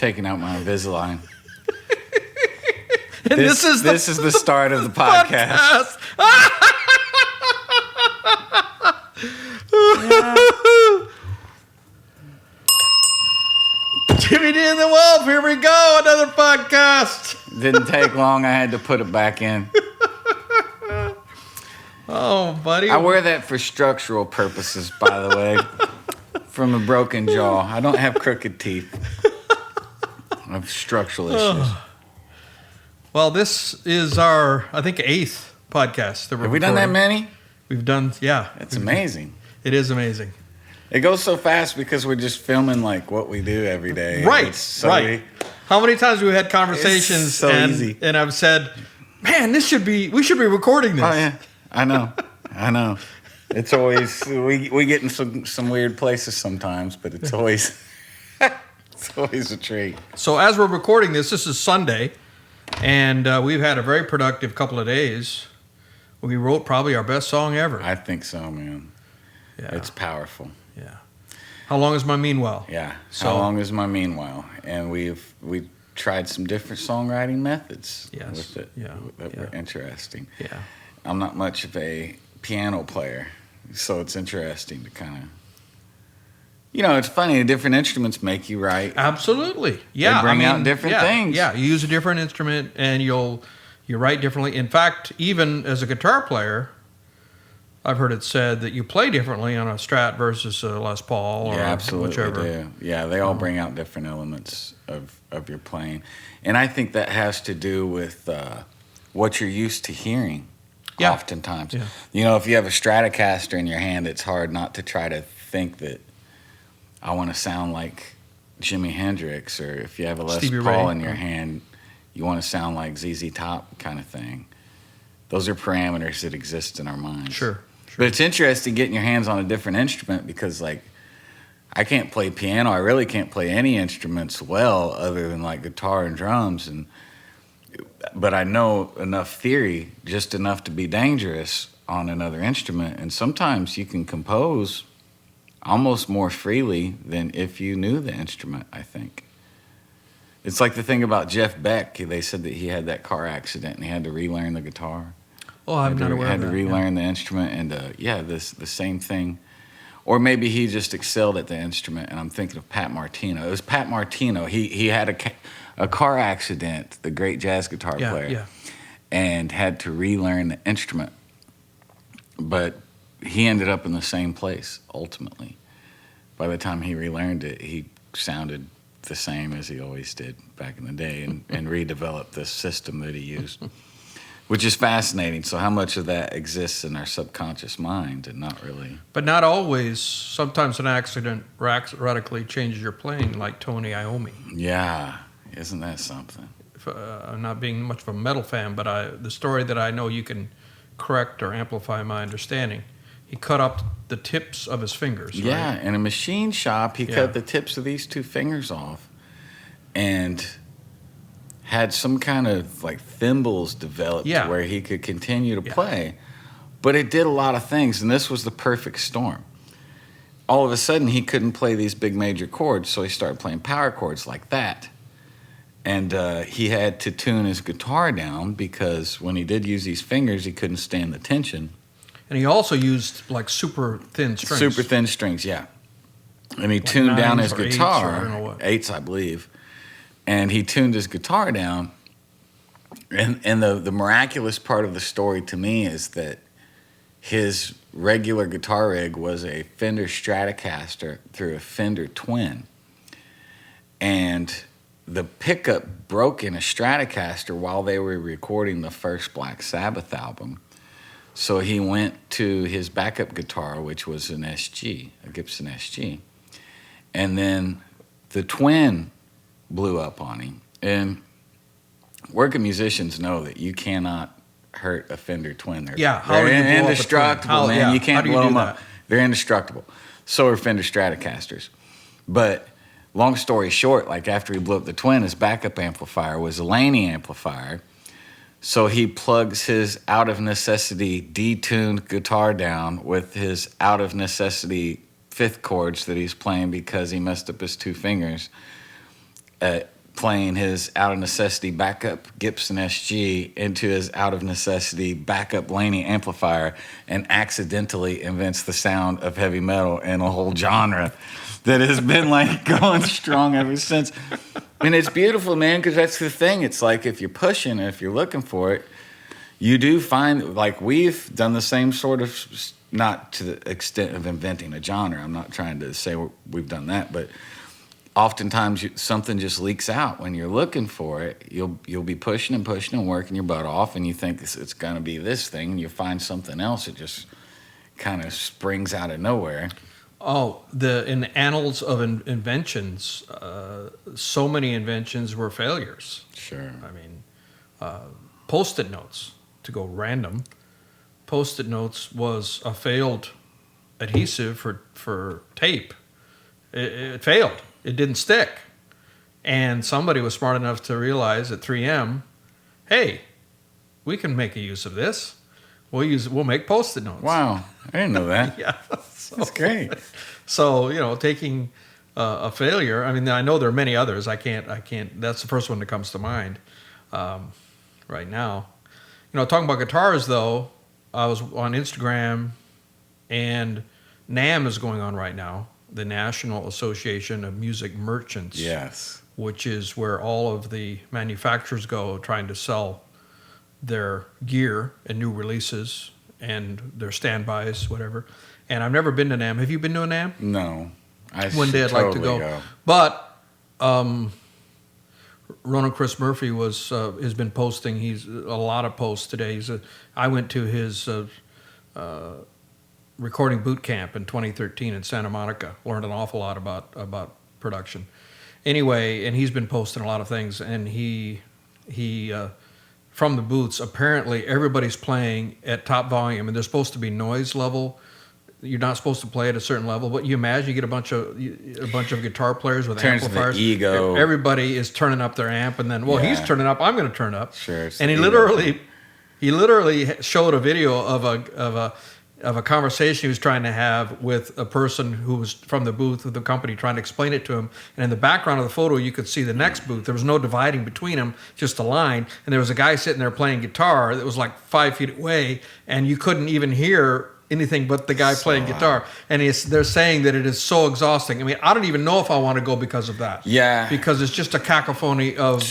taking out my Invisalign. And this is the start of the podcast. Jimmy D and the Wolf, here we go, another podcast. Didn't take long. I had to put it back in. Oh, buddy. I wear that for structural purposes, by the way. From a broken jaw. I don't have crooked teeth. I have structural issues. Well, this is our, I think, 8th podcast that we're Have we done that many? We've done, yeah. That's amazing. It is amazing. It goes so fast because we're just filming like what we do every day. Right, right. How many times have we had conversations easy. And I've said, man, we should be recording this. Oh, yeah. I know. It's always, we get in some weird places sometimes, but it's always, it's always a treat. So as we're recording this is Sunday, and we've had a very productive couple of days. We wrote probably our best song ever. I think so, man. Yeah. It's powerful. Yeah. How long is my meanwhile? Yeah. How long is my meanwhile? And we've tried some different songwriting methods with it that were interesting. Yeah. I'm not much of a piano player, so it's interesting to kind of, it's funny. Different instruments make you write. Absolutely. Yeah. They bring out different things. Yeah. You use a different instrument and you write differently. In fact, even as a guitar player, I've heard it said that you play differently on a Strat versus a Les Paul or whichever. Do. Yeah, they all bring out different elements of your playing. And I think that has to do with what you're used to hearing oftentimes. Yeah. If you have a Stratocaster in your hand, it's hard not to try to think that I want to sound like Jimi Hendrix, or if you have a Les Stevie Paul Ray. in your hand, you want to sound like ZZ Top kind of thing. Those are parameters that exist in our minds. Sure. But it's interesting getting your hands on a different instrument because, like, I can't play piano. I really can't play any instruments well other than, like, guitar and drums. But I know enough theory, just enough to be dangerous on another instrument. And sometimes you can compose almost more freely than if you knew the instrument, I think. It's like the thing about Jeff Beck. They said that he had that car accident and he had to relearn the guitar. Oh, I'm not aware of that. Had to relearn the instrument, and the same thing. Or maybe he just excelled at the instrument, and I'm thinking of Pat Martino. It was Pat Martino. He had a car accident, the great jazz guitar player, and had to relearn the instrument. But he ended up in the same place, ultimately. By the time he relearned it, he sounded the same as he always did back in the day and redeveloped this system that he used. Which is fascinating. So how much of that exists in our subconscious mind and not really? But not always. Sometimes an accident radically changes your playing, like Tommy Iommi. Yeah. Isn't that something? I'm not being much of a metal fan, but the story that I know you can correct or amplify my understanding. He cut up the tips of his fingers. Yeah, right? in a machine shop, he cut the tips of these 2 fingers off and had some kind of like thimbles developed where he could continue to play. But it did a lot of things, and this was the perfect storm. All of a sudden, he couldn't play these big major chords, so he started playing power chords like that. And he had to tune his guitar down because when he did use these fingers, he couldn't stand the tension. And he also used like super thin strings. Super thin strings, yeah. And he tuned down his guitar. I don't know what. 8s, I believe. And he tuned his guitar down. And the miraculous part of the story to me is that his regular guitar rig was a Fender Stratocaster through a Fender Twin. And the pickup broke in a Stratocaster while they were recording the first Black Sabbath album. So he went to his backup guitar, which was an SG, a Gibson SG. And then the Twin blew up on him. And working musicians know that you cannot hurt a Fender Twin. They're indestructible, man. You can't blow them up. They're indestructible. So are Fender Stratocasters. But long story short, like after he blew up the Twin, his backup amplifier was a Laney amplifier. So he plugs his out of necessity detuned guitar down with his out of necessity fifth chords that he's playing because he messed up his 2 fingers. playing his out of necessity backup Gibson SG into his out of necessity backup Laney amplifier and accidentally invents the sound of heavy metal and a whole genre that has been like going strong ever since. And it's beautiful, man, because that's the thing. It's like if you're pushing, if you're looking for it, you do find, like we've done the same sort of, not to the extent of inventing a genre. I'm not trying to say we've done that, but oftentimes something just leaks out when you're looking for it. You'll be pushing and working your butt off, and you think it's going to be this thing, and you find something else. It just kind of springs out of nowhere. Oh, in the annals of inventions, so many inventions were failures. Sure. I mean, Post-it notes, to go random. Post-it notes was a failed adhesive for tape. It failed. It didn't stick. And somebody was smart enough to realize at 3M, hey, we can make a use of this. We'll make Post-it notes. Wow, I didn't know that. Yeah, that's great. So taking a failure. I mean, I know there are many others. I can't. That's the first one that comes to mind right now. Talking about guitars though, I was on Instagram, and NAMM is going on right now. The National Association of Music Merchants. Yes. Which is where all of the manufacturers go trying to sell their gear and new releases and their standbys, whatever. And I've never been to NAMM. Have you been to a NAMM? No. One day I'd like to go. But Ronan Chris Murphy has been posting. He's a lot of posts today. I went to his recording boot camp in 2013 in Santa Monica. Learned an awful lot about production. Anyway, and he's been posting a lot of things. And he from the booths, apparently everybody's playing at top volume, and there's supposed to be noise level. You're not supposed to play at a certain level, but you imagine you get a bunch of guitar players with amplifiers. The ego. Everybody is turning up their amp, and then he's turning up. I'm going to turn up. Sure. And he literally showed a video of a conversation he was trying to have with a person who was from the booth of the company, trying to explain it to him. And in the background of the photo, you could see the next booth. There was no dividing between them, just a line. And there was a guy sitting there playing guitar that was like 5 feet away, and you couldn't even hear anything but the guy playing guitar. And they're saying that it is so exhausting. I mean, I don't even know if I want to go because of that. Yeah. Because it's just a cacophony of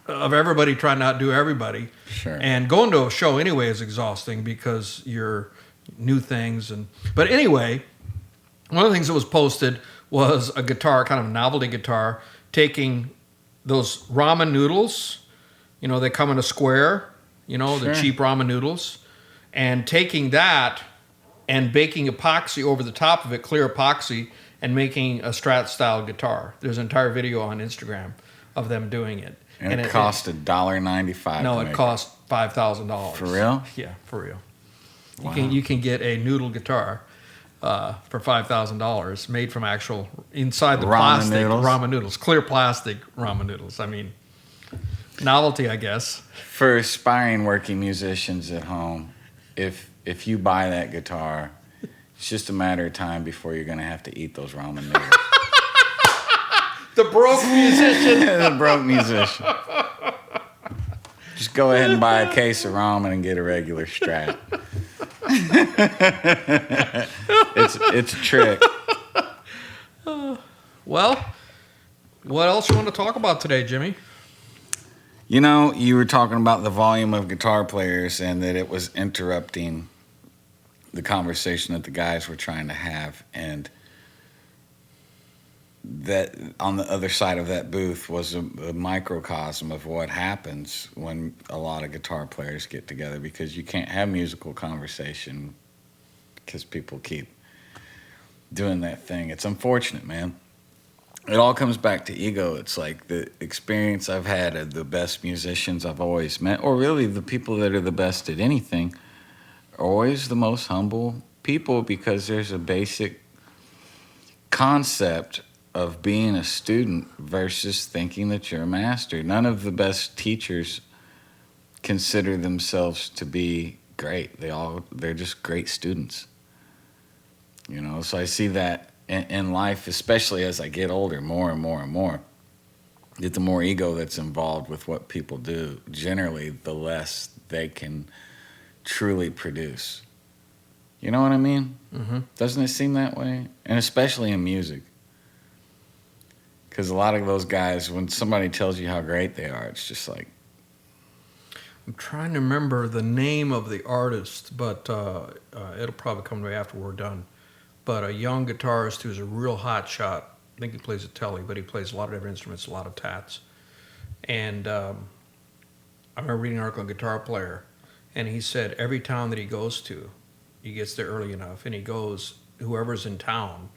everybody trying to outdo everybody. Sure. And going to a show anyway is exhausting because you're new things. But anyway, one of the things that was posted was a guitar, kind of a novelty guitar, taking those ramen noodles. They come in a square, the cheap ramen noodles, and taking that and baking epoxy over the top of it, clear epoxy, and making a Strat-style guitar. There's an entire video on Instagram of them doing it. And it cost $1.95. No, it cost $5,000. For real? Yeah, for real. Wow. You can get a noodle guitar for $5,000 made from actual inside the plastic ramen noodles, clear plastic ramen noodles. I mean, novelty, I guess. For aspiring working musicians at home, if you buy that guitar, it's just a matter of time before you're going to have to eat those ramen noodles. The broke musician. The broke musician. Just go ahead and buy a case of ramen and get a regular Strat. It's a trick. Well, what else you want to talk about today, Jimmy? You were talking about the volume of guitar players and that it was interrupting the conversation that the guys were trying to have, and that on the other side of that booth was a microcosm of what happens when a lot of guitar players get together, because you can't have musical conversation because people keep doing that thing. It's unfortunate, man. It all comes back to ego. It's like the experience I've had of the best musicians I've always met, or really the people that are the best at anything, are always the most humble people, because there's a basic concept of being a student versus thinking that you're a master. None of the best teachers consider themselves to be great. They're just great students. So I see that in life, especially as I get older, more and more and more. that the more ego that's involved with what people do, generally, the less they can truly produce. You know what I mean? Mm-hmm. Doesn't it seem that way? And especially in music. Because a lot of those guys, when somebody tells you how great they are, it's just like... I'm trying to remember the name of the artist, but it'll probably come to me after we're done. But a young guitarist who's a real hot shot. I think he plays a telly, but he plays a lot of different instruments, a lot of tats. And I remember reading an article on Guitar Player, and he said every town that he goes to, he gets there early enough, and he goes, whoever's in town,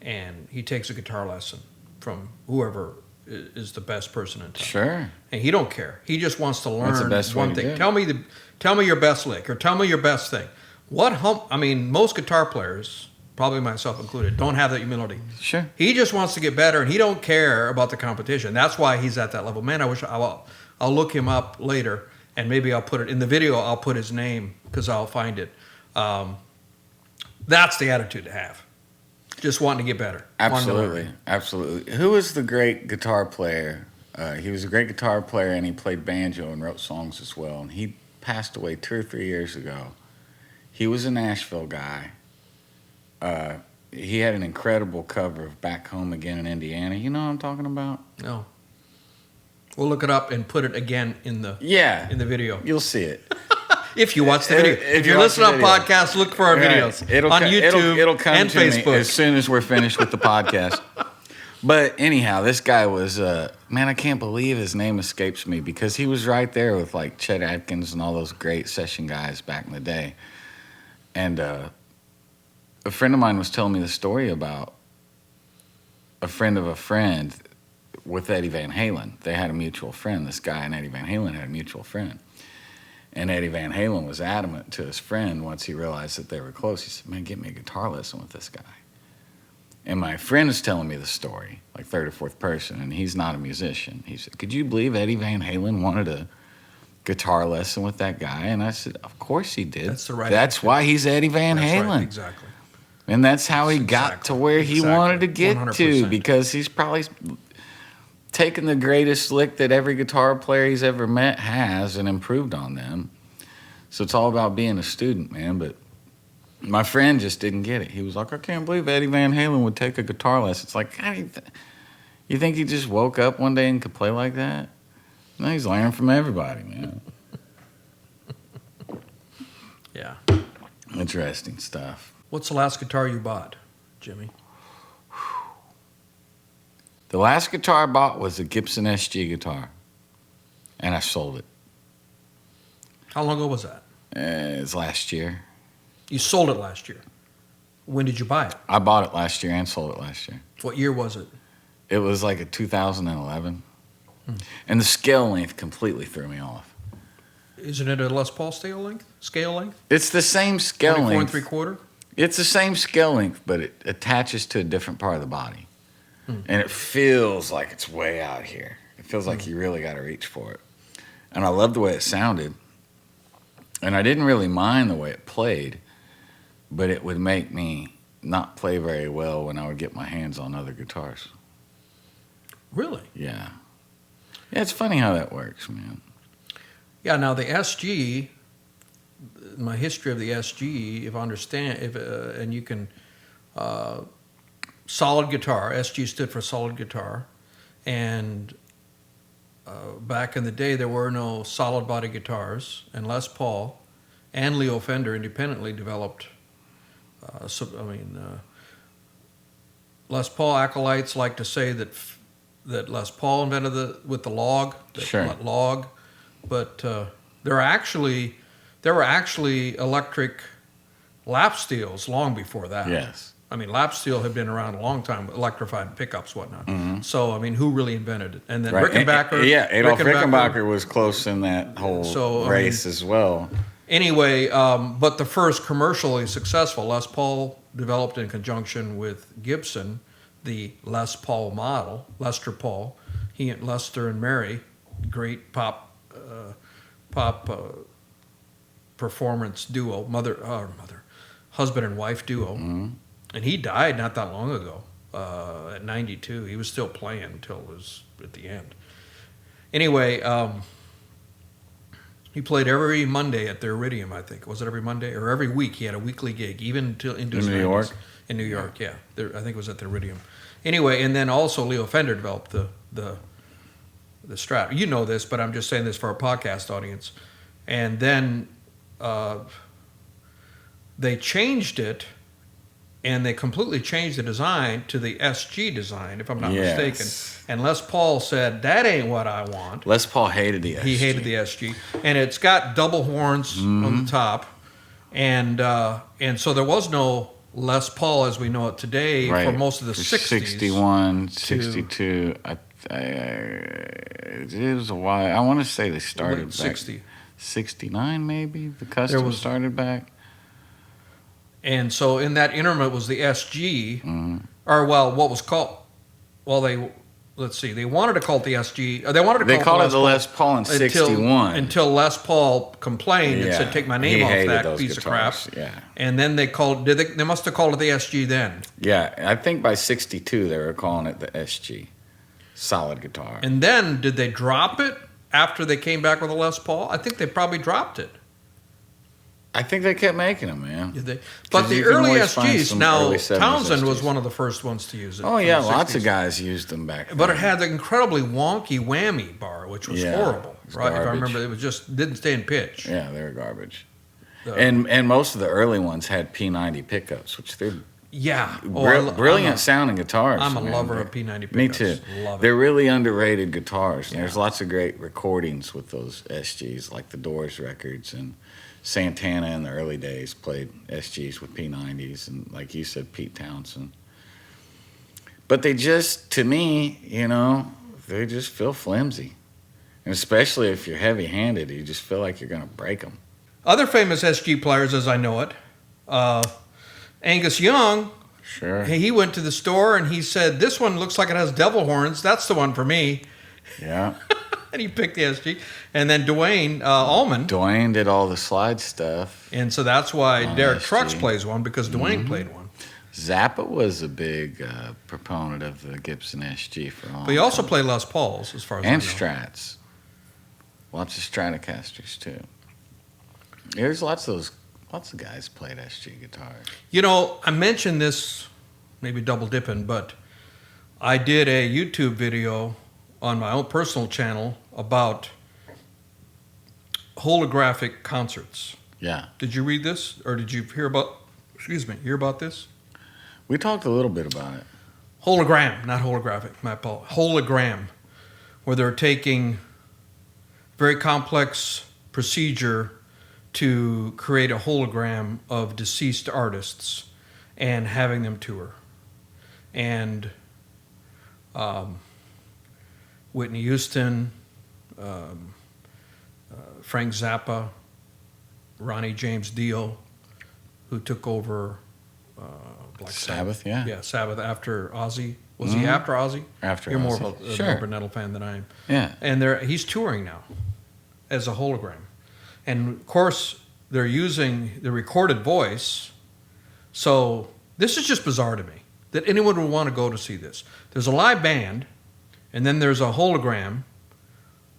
and he takes a guitar lesson from whoever is the best person in town. Sure. And he don't care. He just wants to learn one thing. Do. Tell me your best lick, or tell me your best thing. Most guitar players, probably myself included, don't have that humility. Sure. He just wants to get better, and he don't care about the competition. That's why he's at that level. Man, I'll look him up later, and maybe I'll put it in the video. I'll put his name because I'll find it. That's the attitude to have. Just wanting to get better. Absolutely, absolutely. Who was the great guitar player? He was a great guitar player, and he played banjo and wrote songs as well. And he passed away 2 or 3 years ago. He was a Nashville guy. He had an incredible cover of Back Home Again in Indiana. You know what I'm talking about? No. We'll look it up and put it again in the video. You'll see it. If you watch the video. If you're listening on podcasts, look for our videos on YouTube it'll come and to Facebook. Me as soon as we're finished with the podcast. But anyhow, this guy was, man, I can't believe his name escapes me because he was right there with like Chet Atkins and all those great session guys back in the day. And a friend of mine was telling me the story about a friend of a friend with Eddie Van Halen. They had a mutual friend. This guy and Eddie Van Halen had a mutual friend. And Eddie Van Halen was adamant to his friend once he realized that they were close. He said, man, get me a guitar lesson with this guy. And my friend is telling me the story, like third or fourth person, and he's not a musician. He said, could you believe Eddie Van Halen wanted a guitar lesson with that guy? And I said, of course he did. That's the right That's why he's Eddie Van Halen. Right, exactly. And that's how he got to where he wanted to get 100%. to, because he's probably taken the greatest lick that every guitar player he's ever met has and improved on them. So it's all about being a student, man. But my friend just didn't get it. He was like, I can't believe Eddie Van Halen would take a guitar lesson. It's like, you think he just woke up one day and could play like that? No, he's learning from everybody, man. Yeah. Interesting stuff. What's the last guitar you bought, Jimmy? The last guitar I bought was a Gibson SG guitar, and I sold it. How long ago was that? It was last year. You sold it last year. When did you buy it? I bought it last year and sold it last year. What year was it? It was like a 2011. And the scale length completely threw me off. Isn't it a Les Paul scale length? It's the same scale length. 24 3/4? It's the same scale length, but it attaches to a different part of the body. And it feels like it's way out here. It feels like you really got to reach for it. And I love the way it sounded. And I didn't really mind the way it played, but it would make me not play very well when I would get my hands on other guitars. Really? Yeah. Yeah, it's funny how that works, man. Yeah, now the SG, my history of the SG, if I understand, and you can, solid guitar, SG stood for solid guitar, and back in the day there were no solid body guitars, and Les Paul and Leo Fender independently developed, Les Paul acolytes like to say that Les Paul invented the log, log, but there were actually electric lap steels long before that. Yes. I mean, lap steel had been around a long time, electrified pickups, whatnot. So, I mean, who really invented it? And then Rickenbacker. Adolf Rickenbacker was close in that whole race as well. Anyway, but the first commercially successful Les Paul developed in conjunction with Gibson, the Les Paul model, Lester Paul. He and Lester and Mary, great pop performance duo, husband and wife duo. And he died not that long ago, at 92. He was still playing until his at the end. Anyway, he played every Monday at the Iridium, I think. Was it every Monday? Or every week. He had a weekly gig, even into his 90s. New York? In New York, yeah. I think it was at the Iridium. Anyway, and then also Leo Fender developed the Strat. You know this, but I'm just saying this for our podcast audience. And then they changed it, and they completely changed the design to the SG design, if I'm not mistaken. And Les Paul said, that ain't what I want. Les Paul hated the SG. He hated the SG. And it's got double horns on the top. And so there was no Les Paul as we know it today for most of the 60s. 61, 62. It was a while. I want to say they started back 60. 69 maybe. The custom started back. And so in that interim it was the SG, Mm-hmm. what was called, they wanted to call it the SG. They called it the Les Paul in 61. Until Les Paul complained and said, take my name off that piece guitars. of crap. Yeah. And then they must have called it the SG then. Yeah, I think by 62 they were calling it the SG. Solid guitar. And then did they drop it after they came back with a Les Paul? I think they probably dropped it. I think they kept making them, man. Did they? But the early SGs, now Townsend was one of the first ones to use it. Oh yeah, lots of guys used them back then. But it had the incredibly wonky whammy bar, which was horrible, right? If I remember, it was just didn't stay in pitch. Yeah, they were garbage. And most of the early ones had P90 pickups, which they're brilliant sounding guitars. I'm a lover of P90 pickups. Me too. Love it. They're really underrated guitars. Yeah. There's lots of great recordings with those SGs, like the Doors records, and Santana in the early days played SGs with P90s, and like you said, Pete Townsend. But they just, to me, they just feel flimsy. And especially if you're heavy-handed, you just feel like you're going to break them. Other famous SG players, as I know it, Angus Young. Sure. He went to the store and he said, this one looks like it has devil horns. That's the one for me. Yeah. And he picked the SG. And then Dwayne Allman. Dwayne did all the slide stuff. And so that's why Derek Trucks plays one, because Dwayne played one. Zappa was a big proponent of the Gibson SG for all. But he also played Les Pauls, as far as I know. And Strats. Lots of Stratocasters, too. There's lots of guys played SG guitars. I mentioned this, maybe double dipping, but I did a YouTube video on my own personal channel about holographic concerts. Yeah. Did you read this, or did you hear about this? We talked a little bit about it. Hologram, not holographic, my apologies. Hologram, where they're taking very complex procedure to create a hologram of deceased artists and having them tour. And Whitney Houston, Frank Zappa, Ronnie James Dio, who took over Black Sabbath, yeah. Yeah, Sabbath after Ozzy. Was he after Ozzy? After You're Ozzy. more of a Sure. Robert Nettle fan than I am. Yeah. And he's touring now as a hologram. And, of course, they're using the recorded voice. So this is just bizarre to me, that anyone would want to go to see this. There's a live band, and then there's a hologram,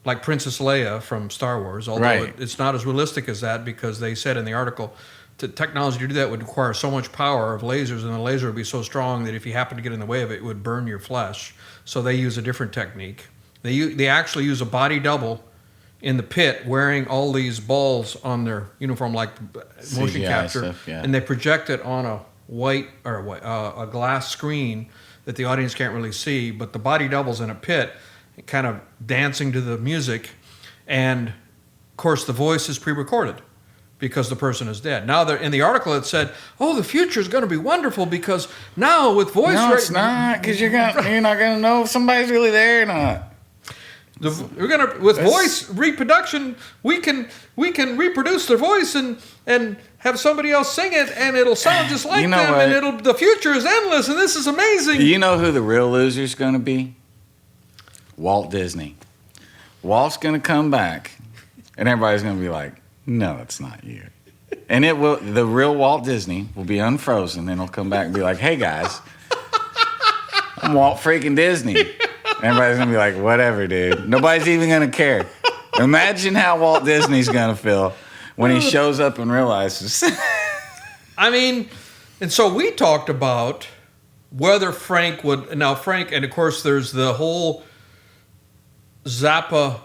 like Princess Leia from Star Wars, although it's not as realistic as that, because they said in the article that technology to do that would require so much power of lasers, and the laser would be so strong that if you happen to get in the way of it, it would burn your flesh. So they use a different technique. They actually use a body double in the pit wearing all these balls on their uniform, like motion CGI capture, stuff, yeah. and they project it on a a glass screen that the audience can't really see, but the body double's in a pit, kind of dancing to the music, and of course the voice is pre-recorded because the person is dead. Now, in the article it said, "Oh, the future is going to be wonderful because now with voice." No, it's not, because you're not going to know if somebody's really there or not. Voice reproduction, we can reproduce their voice and have somebody else sing it, and it'll sound just like them, and the future is endless, and this is amazing. You know who the real loser's going to be? Walt Disney. Walt's going to come back, and everybody's going to be like, "No, it's not you." And the real Walt Disney will be unfrozen, and he'll come back and be like, "Hey guys, I'm Walt freaking Disney. Everybody's gonna be like, whatever, dude. Nobody's even gonna care. Imagine how Walt Disney's gonna feel when he shows up and realizes. I mean, and so we talked about whether Frank would. Now, Frank, and of course, there's the whole Zappa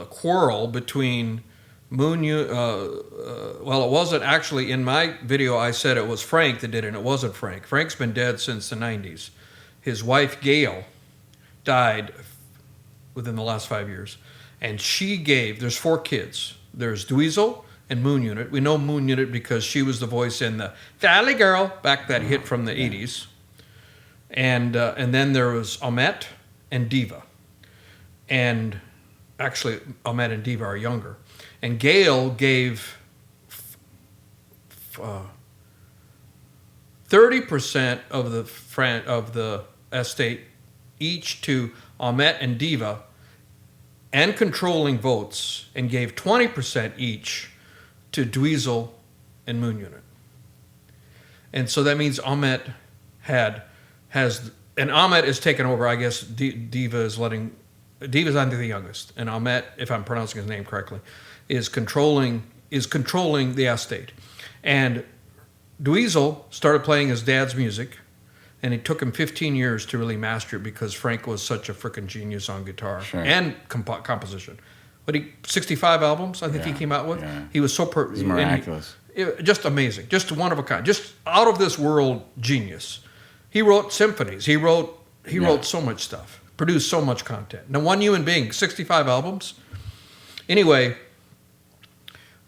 quarrel between well, it wasn't actually in my video. I said it was Frank that did it, and it wasn't Frank. Frank's been dead since the 90s. His wife, Gail, died within the last 5 years. And she gave, there's 4 kids. There's Dweezil and Moon Unit. We know Moon Unit because she was the voice in the Valley Girl, back that hit from the 80s. And then there was Ahmet and Diva. And actually, Ahmet and Diva are younger. And Gail gave 30% of the estate each to Ahmet and Diva, and controlling votes, and gave 20% each to Dweezil and Moon Unit. And so that means Ahmet and Ahmet is taken over. I guess Diva's I think the youngest, and Ahmet, if I'm pronouncing his name correctly, is controlling the estate. And Dweezil started playing his dad's music, and it took him 15 years to really master it because Frank was such a freaking genius on guitar and composition. But 65 albums, I think he came out with. Yeah. He was so He's miraculous. Just amazing, just one of a kind, just out of this world genius. He wrote symphonies. He wrote so much stuff, produced so much content. Now, one human being, 65 albums. Anyway,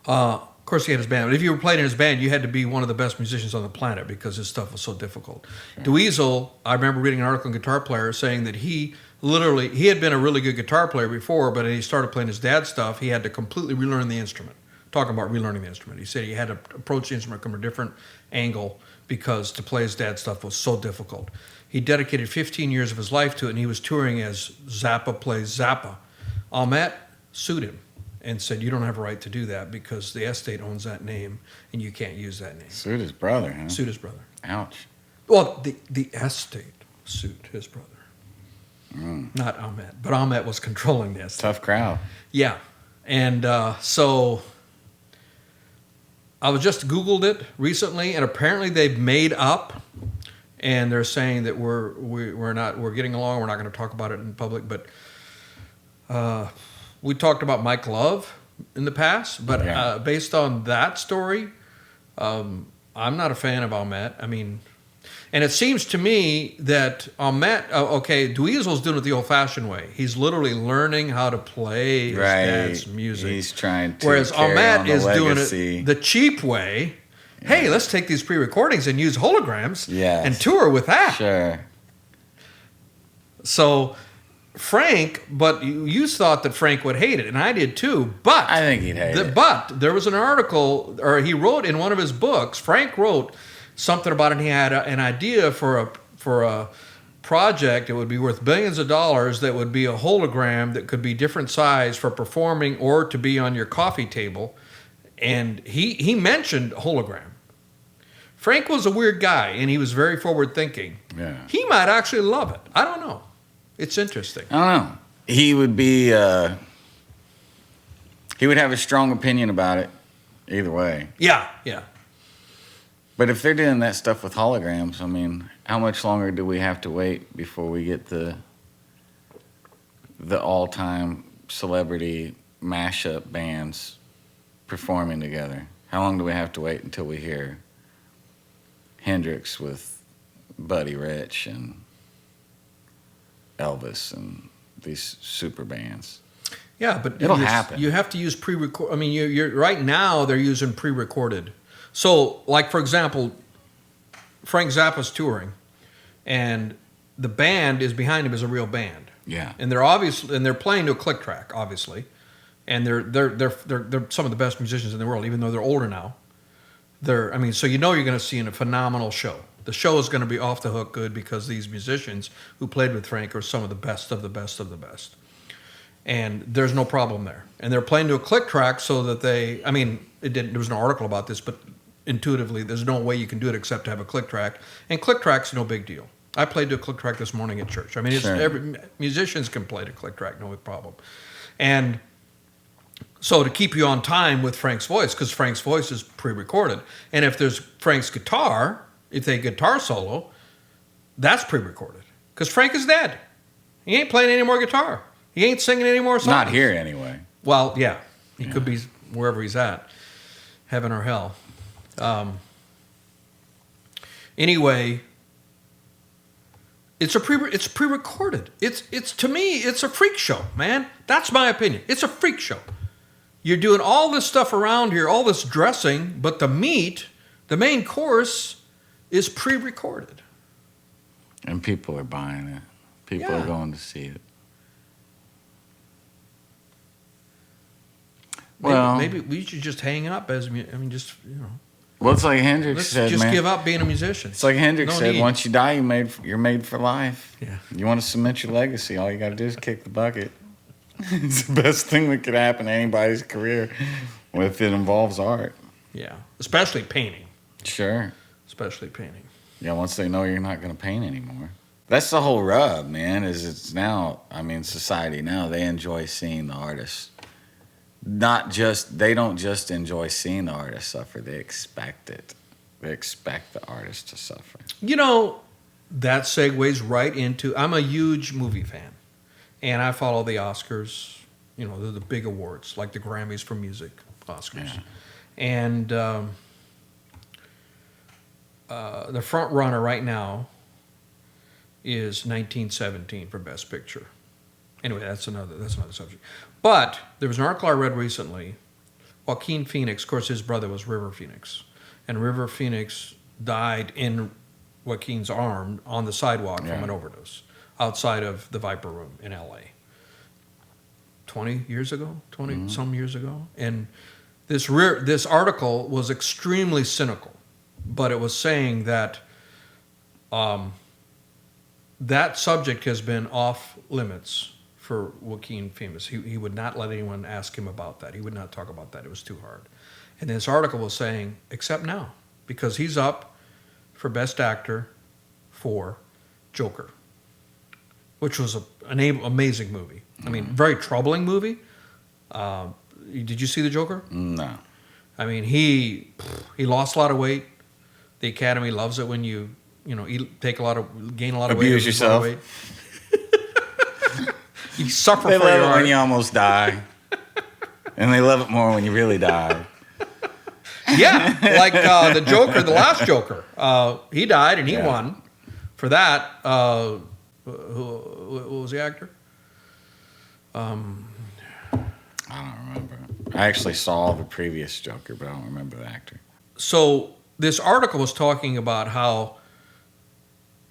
of course, he had his band. But if you were playing in his band, you had to be one of the best musicians on the planet because his stuff was so difficult. Sure. Dweezil, I remember reading an article in Guitar Player saying that he had been a really good guitar player before, but when he started playing his dad's stuff, he had to completely relearn the instrument. Talking about relearning the instrument. He said he had to approach the instrument from a different angle because to play his dad's stuff was so difficult. He dedicated 15 years of his life to it, and he was touring as Zappa plays Zappa. Ahmet sued him and said, you don't have a right to do that because the estate owns that name, and you can't use that name. Sued his brother, huh? Sued his brother. Ouch. Well, the estate sued his brother. Not Ahmet, but Ahmet was controlling the estate. Tough crowd. Yeah. And so I was just Googled it recently, and apparently they've made up, and they're saying that we're getting along. We're not going to talk about it in public, but we talked about Mike Love in the past, but based on that story, I'm not a fan of Ahmet. I mean, and it seems to me that Ahmet, Dweezil's doing it the old-fashioned way. He's literally learning how to play his dad's music. He's trying to whereas carry Ahmet on the is legacy. doing it the cheap way. Yeah. Hey, let's take these pre-recordings and use holograms and tour with that. Sure. So Frank, but you thought that Frank would hate it, and I did too. But I think he'd hate it. But there was an article, or he wrote in one of his books. Frank wrote something about it. And he had an idea for a project that would be worth billions of dollars. That would be a hologram that could be different size for performing or to be on your coffee table. And he mentioned hologram. Frank was a weird guy, and he was very forward thinking. Yeah. He might actually love it. I don't know. It's interesting. I don't know. He would be. He would have a strong opinion about it, either way. Yeah. But if they're doing that stuff with holograms, I mean, how much longer do we have to wait before we get the all-time celebrity mashup bands performing together? How long do we have to wait until we hear Hendrix with Buddy Rich and Elvis and these super bands? Yeah, but it'll happen. You have to use pre-record. I mean, you're right now they're using pre-recorded. So, like for example, Frank Zappa's touring, and the band is behind him as a real band. Yeah, and they're playing to a click track, obviously, and they're some of the best musicians in the world, even though they're older now. So you're going to see a phenomenal show. The show is going to be off the hook good because these musicians who played with Frank are some of the best of the best of the best. And there's no problem there. And they're playing to a click track so that there was an article about this, but intuitively, there's no way you can do it except to have a click track. And click track's no big deal. I played to a click track this morning at church. I mean, it's Sure. musicians can play to click track, no problem. And so to keep you on time with Frank's voice, because Frank's voice is pre-recorded, and if there's Frank's guitar, if they guitar solo, that's pre-recorded. Because Frank is dead. He ain't playing any more guitar. He ain't singing any more songs. Not here, anyway. Well, yeah. He could be wherever he's at, heaven or hell. Anyway, it's pre-recorded. It's to me, it's a freak show, man. That's my opinion. It's a freak show. You're doing all this stuff around here, all this dressing, but the meat, the main course, is pre-recorded. And people are buying it. People are going to see it. Maybe we should just hang up just. Well, it's like Hendrix said, just man. give up being a musician. It's like Hendrix said, need. once you die, you're made for life. Yeah. You want to cement your legacy, all you got to do is kick the bucket. It's the best thing that could happen to anybody's career if it involves art. Yeah, especially painting. Sure. Especially painting. Yeah, once they know you're not going to paint anymore. That's the whole rub, man, is it's now, society now, they enjoy seeing the artist. They don't just enjoy seeing the artist suffer, they expect it. They expect the artist to suffer. That segues right into, I'm a huge movie fan. And I follow the Oscars, the big awards, like the Grammys for music Oscars. Yeah. And the front runner right now is 1917 for Best Picture. Anyway, that's another subject. But there was an article I read recently. Joaquin Phoenix, of course, his brother was River Phoenix. And River Phoenix died in Joaquin's arm on the sidewalk from an overdose outside of the Viper Room in L.A. 20 years ago, some years ago. And this article was extremely cynical, but it was saying that that subject has been off limits for Joaquin Phoenix. He would not let anyone ask him about that. He would not talk about that. It was too hard. And this article was saying, except now, because he's up for Best Actor for Joker, which was an amazing movie. I mean, very troubling movie. Did you see The Joker? No. I mean, he lost a lot of weight. The Academy loves it when you gain a lot of weight. Abuse yourself. You suffer they for love your it art. when you almost die. And they love it more when you really die. Yeah, like the Joker, the last Joker. He died and he won. For that, who was the actor? I don't remember. I actually saw the previous Joker, but I don't remember the actor. So this article was talking about how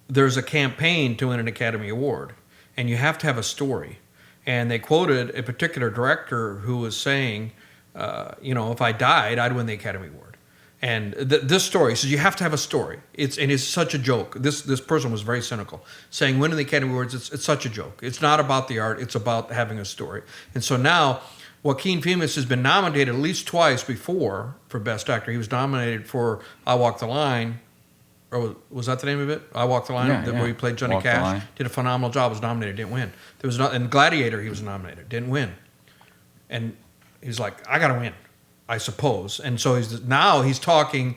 there's a campaign to win an Academy Award, and you have to have a story. And they quoted a particular director who was saying, if I died, I'd win the Academy Award. And this story says you have to have a story. It's such a joke. This person was very cynical, saying winning the Academy Awards, it's such a joke. It's not about the art. It's about having a story. And so now Joaquin Phoenix has been nominated at least twice before for Best Actor. He was nominated for I Walk the Line. Or was that the name of it? I Walk the Line, where he played Johnny Cash. Did a phenomenal job. Was nominated, didn't win. In Gladiator, he was nominated, didn't win. And he's like, I gotta win, I suppose. And so he's talking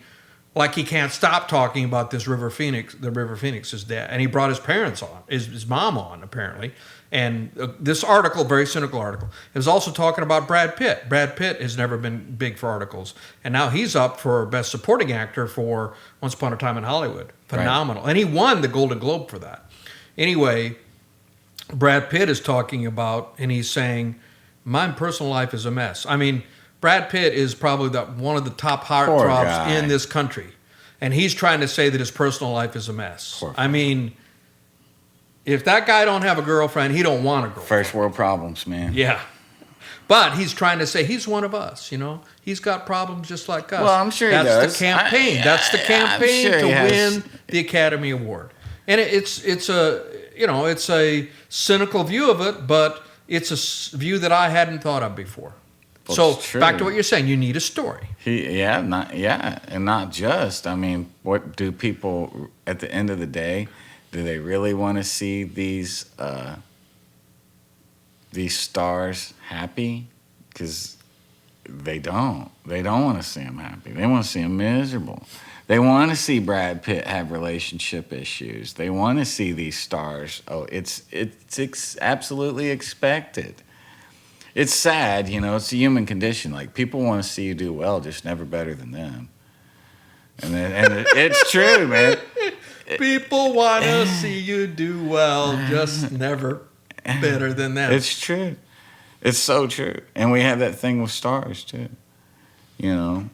like he can't stop talking about this River Phoenix. The River Phoenix is dead, and he brought his parents on, his mom on apparently. And this article, very cynical article, is also talking about Brad Pitt. Brad Pitt has never been big for articles, and now he's up for Best Supporting Actor for Once Upon a Time in Hollywood. Phenomenal. Right. And he won the Golden Globe for that. Anyway, Brad Pitt is talking about, and he's saying, my personal life is a mess. I mean, Brad Pitt is probably one of the top heartthrobs in this country, and he's trying to say that his personal life is a mess. I mean, if that guy don't have a girlfriend, he don't want a girlfriend. First world problems, man. Yeah. But he's trying to say he's one of us, He's got problems just like us. Well, I'm sure he does. That's the campaign. That's the campaign to win the Academy Award. And it's a cynical view of it, but it's a view that I hadn't thought of before. Well, so back to what you're saying, you need a story. And not just. I mean, what do people at the end of the day? Do they really want to see these stars happy? Because they don't. They don't want to see them happy. They want to see them miserable. They want to see Brad Pitt have relationship issues. They want to see these stars. Oh, it's absolutely expected. It's sad, you know. It's a human condition. Like, people want to see you do well, just never better than them. It's true, man. People want to see you do well, just never better than them. It's true. It's so true. And we have that thing with stars, too. You know,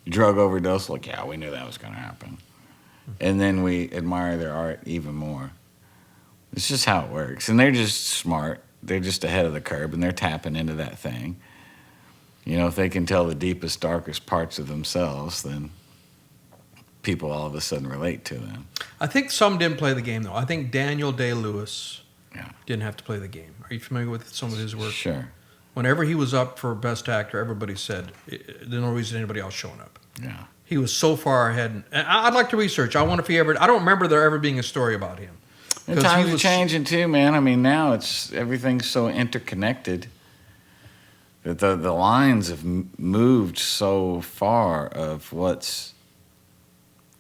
drug overdose, like, yeah, we knew that was going to happen. And then we admire their art even more. It's just how it works. And they're just smart. They're just ahead of the curve, and they're tapping into that thing. You know, if they can tell the deepest, darkest parts of themselves, then people all of a sudden relate to them. I think some didn't play the game, though. I think Daniel Day-Lewis didn't have to play the game. Are you familiar with some of his work? Sure. Whenever he was up for Best Actor, everybody said there's no reason anybody else showing up. Yeah. He was so far ahead. And I'd like to research. I wonder if he ever... I don't remember there ever being a story about him. And times are changing, too, man. I mean, now everything's so interconnected that the lines have moved so far of what's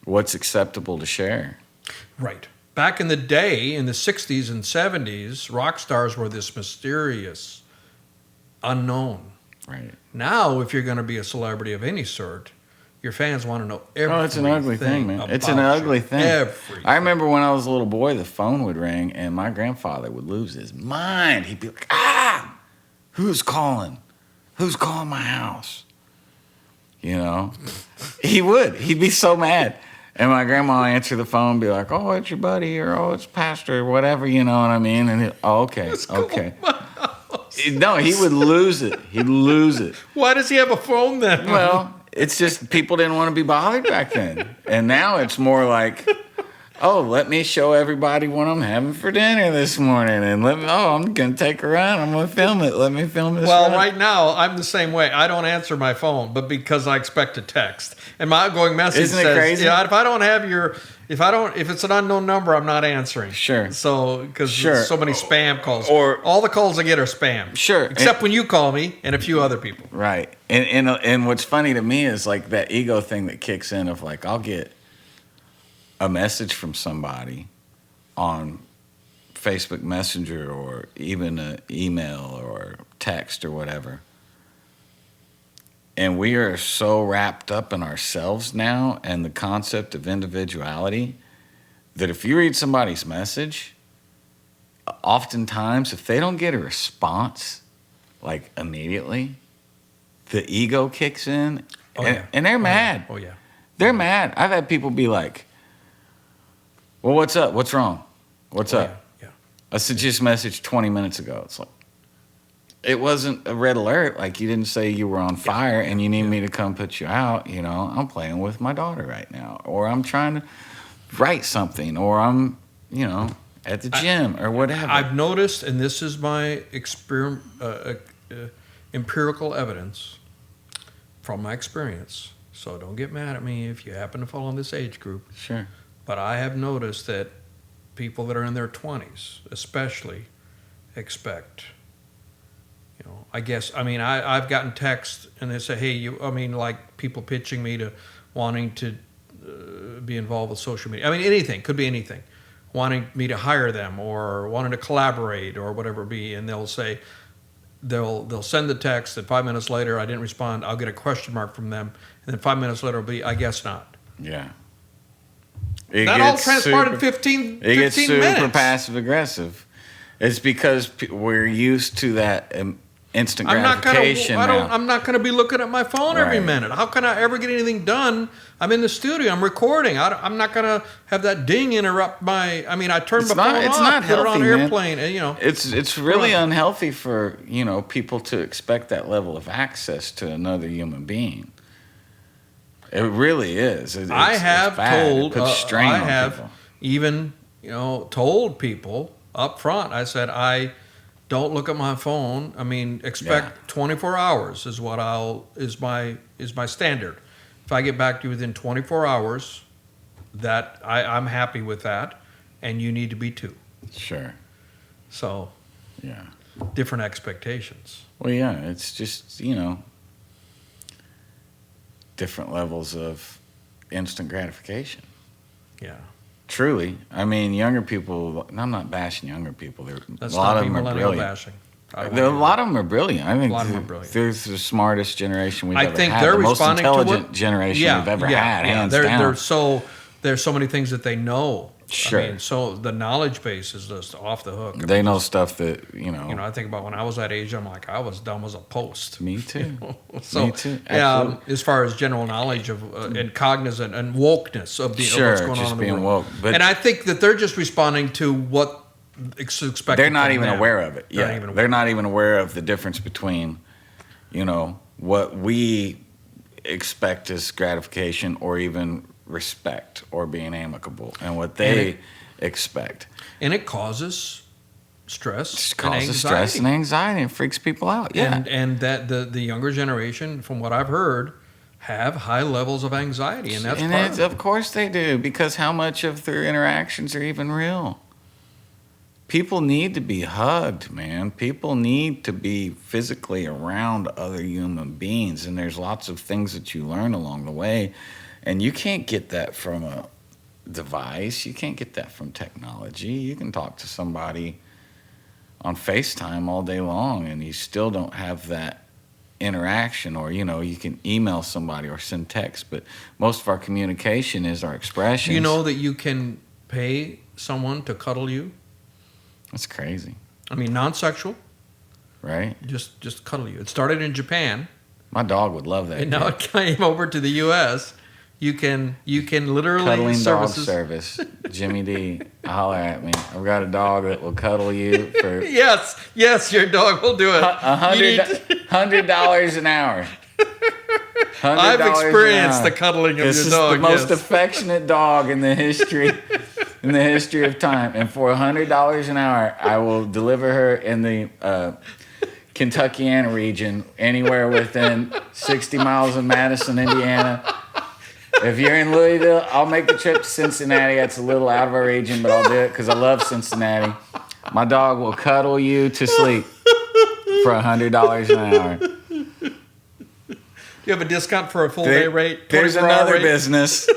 acceptable to share. Right. Back in the day, in the 60s and 70s, rock stars were this mysterious unknown. Right. Now, if you're going to be a celebrity of any sort, your fans want to know everything. Oh, it's an ugly thing, man. It's an ugly thing. Everything. I remember when I was a little boy, the phone would ring, and my grandfather would lose his mind. He'd be like, who's calling? Who's calling my house? You know? He would. He'd be so mad. And my grandma would answer the phone and be like, oh, it's your buddy, or oh, it's pastor, or whatever, you know what I mean? And okay. No, he would lose it. He'd lose it. Why does he have a phone then? Well, it's just people didn't want to be bothered back then. And now it's more like, oh, let me show everybody what I'm having for dinner this morning. And I'm going to take a run. I'm going to film it. Let me film this. Well, right now, I'm the same way. I don't answer my phone, but because I expect a text. And my outgoing message Isn't it says, crazy? Yeah, if it's an unknown number, I'm not answering. Sure. So, because there's so many spam calls. Or all the calls I get are spam. Sure. Except when you call me and a few other people. Right. And what's funny to me is like that ego thing that kicks in of like, I'll get a message from somebody on Facebook Messenger or even an email or text or whatever. And we are so wrapped up in ourselves now and the concept of individuality that if you read somebody's message, oftentimes if they don't get a response like immediately, the ego kicks in and they're mad. Oh, yeah. They're mad. I've had people be like, well, what's up? What's wrong? What's up? Yeah. I said, just messaged 20 minutes ago. It's like, it wasn't a red alert. Like, you didn't say you were on fire and you need me to come put you out. You know, I'm playing with my daughter right now. Or I'm trying to write something. Or I'm, you know, at the gym or whatever. I've noticed, and this is my empirical evidence from my experience. So don't get mad at me if you happen to fall in this age group. Sure. But I have noticed that people that are in their 20s especially expect, you know, I've gotten texts and they say, hey, like people pitching me to wanting to be involved with social media. I mean, anything, could be anything. Wanting me to hire them or wanting to collaborate or whatever it be. And they'll say, they'll send the text and 5 minutes later, I didn't respond. I'll get a question mark from them. And then 5 minutes later, it'll be, I guess not. Yeah. That all transpired in 15 minutes. It gets super passive aggressive. It's because we're used to that instant gratification. I'm not going to be looking at my phone every minute. How can I ever get anything done? I'm in the studio. I'm recording. I'm not going to have that ding interrupt my. I mean, I turn my phone off, put it on airplane. And, you know, it's really unhealthy for people to expect that level of access to another human being. It really is. I have told. It puts strain on have people. Even told people up front. I said I don't look at my phone. I mean, expect 24 hours is what is my standard. If I get back to you within 24 hours, that I'm happy with that. and you need to be 2. Sure. So, yeah, different expectations. Well, yeah, it's just, different levels of instant gratification. Yeah. Truly. I mean, younger people, and I'm not bashing younger people. That's a lot not of them are millennial brilliant. bashing. A lot of them are brilliant. I think a lot of them are brilliant. they're the smartest generation we've I ever think had. they're the most responding intelligent to what, generation we've ever had, hands down. There's so many things that they know. Sure. I mean, so the knowledge base is just off the hook. They know stuff that, I think about when I was that age, I'm like, I was dumb as a post. Me too. So, me too. Absolutely. As far as general knowledge of and cognizant and wokeness of, of what's going on in the world. Woke. But and I think that they're just responding to what is expected. They're not even aware of it. They're not even aware of the difference between, what we expect as gratification or even respect or being amicable, and what they expect. And it causes stress. It causes stress and anxiety. It freaks people out. Yeah. And that the younger generation, from what I've heard, have high levels of anxiety, and that's part of it. Of course they do, because how much of their interactions are even real? People need to be hugged, man. People need to be physically around other human beings, and there's lots of things that you learn along the way, and you can't get that from a device. You can't get that from technology. You can talk to somebody on FaceTime all day long, and you still don't have that interaction. Or, you can email somebody or send text, but most of our communication is our expressions. Do you know that you can pay someone to cuddle you? That's crazy. I mean, non-sexual. Right? Just cuddle you. It started in Japan. My dog would love that. And now it came over to the U.S. You can literally Cuddling services. dog service. Jimmy D, holler at me. I've got a dog that will cuddle you for yes, your dog will do it. $100 an hour. I've experienced the cuddling of your dog. This is the most affectionate dog in the history of time. And for $100 an hour, I will deliver her in the Kentuckiana region, anywhere within 60 miles of Madison, Indiana. If you're in Louisville, I'll make the trip to Cincinnati. That's a little out of our region, but I'll do it because I love Cincinnati. My dog will cuddle you to sleep for $100 an hour. You have a discount for a full day rate? There's another business.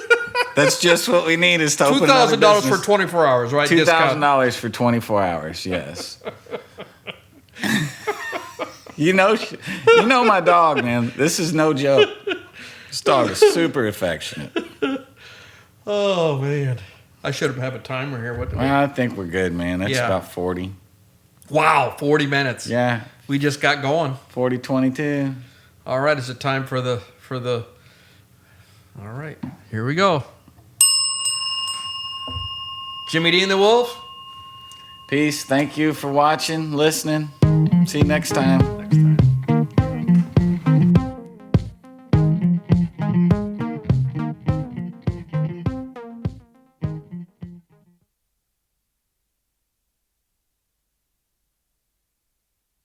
That's just what we need is to open another business. $2,000 for 24 hours, right? $2,000 for 24 hours, yes. You know my dog, man. This is no joke. This dog is super affectionate. Oh, man. I should have a timer here. What? I think we're good, man. That's about 40. Wow, 40 minutes. Yeah. We just got going. 40:22. All right, is it time for the All right, here we go. Jimmy D and the Wolf. Peace. Thank you for watching, listening. See you next time. Next time.